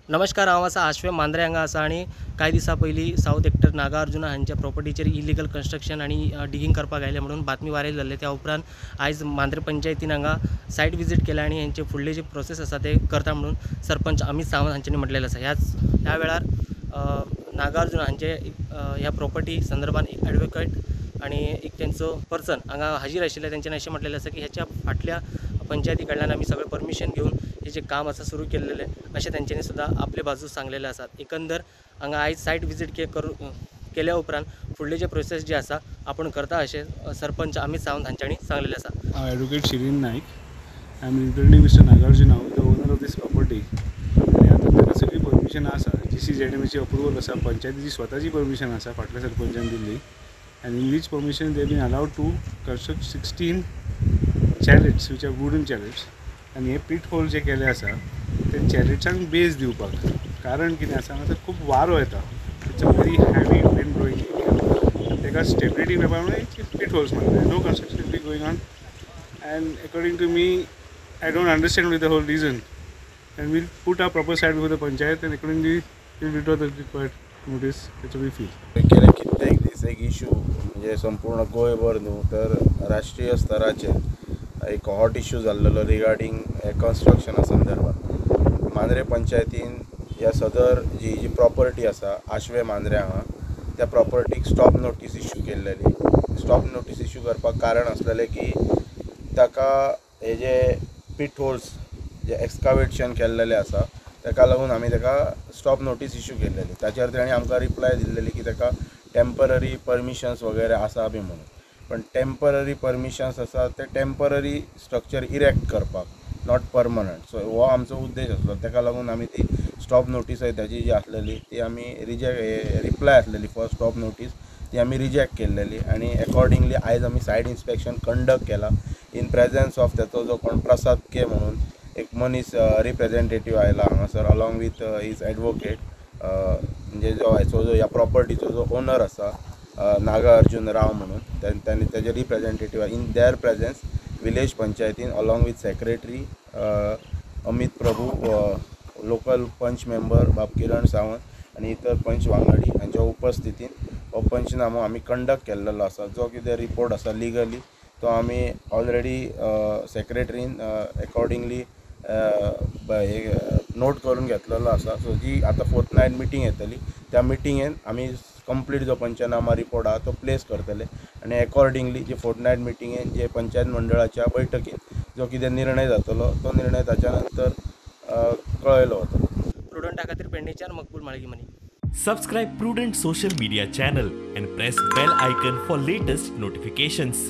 नमस्कार. हांव आसा आश्वे मांद्रे हांगा आसा आनी कांय दिसां पयलीं सावथ एक्टर नागार्जुना हांच्या प्रॉपर्टीचेर इलिगल कन्स्ट्रक्शन आनी डिगींग करपाक आयले म्हणून बातमी वायरल जाल्ले. त्या उपरांत आयज मांद्रे पंचायतीन हांगा सायट विजीट केल्या आनी हेंचे फुडले जे प्रोसेस आसा ते करता म्हणून सरपंच अमित सावंत हांच्यांनी म्हटलेलें आसा. ह्या वेळार नागार्जुना हांचे ह्या प्रॉपर्टी संदर्भात एक एडवोकेट आनी एक तेंचो पर्सन हांगा हाजीर आशिल्ले. तेंच्यांनी अशें म्हटलेलें आसा की ह्याच्या फाटल्या पंचायती कडल्यान आमी सगळें परमिशन घेवन हे जे काम आसा सुरू केल्लेलें अशें तेंच्यांनी सुद्दां आपले बाजू सांगलेले आसात. एकंदर हांगा आयज सायट विजीट केल्या उपरांत फुडले जे प्रोसेस जे आसा आपण करता अशें सरपंच अमित सावंत हांच्यांनी सांगलेलें आसा. हांव advocate Shireen Naik. I am representing Mister Nagarjuna, the owner of this property. आनी आतां ताका सगळी परमिशन आसा, GCZMAची अप्रुवल आसा, पंचायतीची स्वताची परमिशन आसा फाटल्या सरपंचान दिल्ली. आनी in which permission they been allowed to construct 16 chalets which are wooden chalets. आनी हे पीट होल जे केले आसा ते चॅलेट्सांक बेज दिवपाक. कारण कितें आसा हांगा खूब वारो येता. It's a very heavy wind blowing area. ताका स्टेबिलिटी मेळपा लागून पीट होल्स म्हणटा. No construction will be going on. And according to me, I don't understand with the whole reason. And we'll put our proper side before the panchayat and accordingly we'll withdraw the required notice. That's what we feel. गेले कित्येक दीस एक issue म्हणजे संपूर्ण गोंयभर न्हू तर राष्ट्रीय स्तराचेर एक हॉट इशू जाल्लो रिगार्डींग कन्स्ट्रक्शना संदर्भात. मांद्रे पंचायतीन ह्या सदर जी प्रॉपर्टी आसा आश्वे मांद्रे हांगा त्या प्रॉपर्टीक स्टॉप नोटीस इशू केल्लेली. स्टॉप नोटीस इशू करपाक कारण आसलेलें की ताका हे जे पीट होल्स जे एक्सकावेशन केल्लेले आसा ताका लागून आमी ताका स्टॉप नोटीस इशू केल्लेली. ताचेर ताणें आमकां रिप्लाय दिल्लेली की ताका टेम्पररी परमिशन्स वगैरे आसा बी म्हणून. पण टेम्पररी परमिशन्स आसा ते टेम्पररी स्ट्रक्चर इरेक्ट करपाक, नॉट परमनंट. सो हो आमचो उद्देश आसलो. ताका लागून आमी ती स्टॉप नोटीस ताची जी आसलेली ती आमी रिप्लाय आसलेली फॉर स्टॉप नोटीस ती आमी रिजेक्ट केल्लेली. आनी अकॉर्डिंगली आयज आमी सायट इन्स्पेक्शन कंडक्ट केला इन प्रेझन्स ऑफ ताचो जो कोण प्रसाद के म्हणून एक मनीस रिप्रेझेंटेटीव आयला हांगासर अलॉंग वीथ हीज एडवोकेट. म्हणजे जो हाचो जो ह्या प्रॉपर्टीचो जो ओनर आसा नागार्जुन राव म्हणून तांणी तेजे representative in their presence village पंचायतीन along with secretary Amit Prabhu, local पंच मेंबर बाबकिरण सावंत आनी इतर पंच वांगडी हांच्या उपस्थितीन हो पंचनामो आमी कंडक्ट केल्लो आसा. जो कितें रिपोर्ट आसा लिगली तो आमी ऑलरेडी सेक्रेटरीन अकॉर्डिंगली नोट करून घेतलेलो आसा. सो जी आतां फोर्थनायट मिटींग येतली त्या मिटिंगेन आमी कंप्लीट जो पंचनामा रिपोर्ट आहा तो प्लेस करतले आनी अकॉर्डिंगली जे फोर्थनायट मिटिंगेन जे पंचायत मंडळाच्या बैठकीन जो कितें निर्णय जातलो तो निर्णय ताच्या नंतर कळयलो वतलो. प्रुडंटा खातीर पेडणेच्यान मकबूल माळगी मनी. Subscribe Prudent social media channel and press bell icon for latest notifications.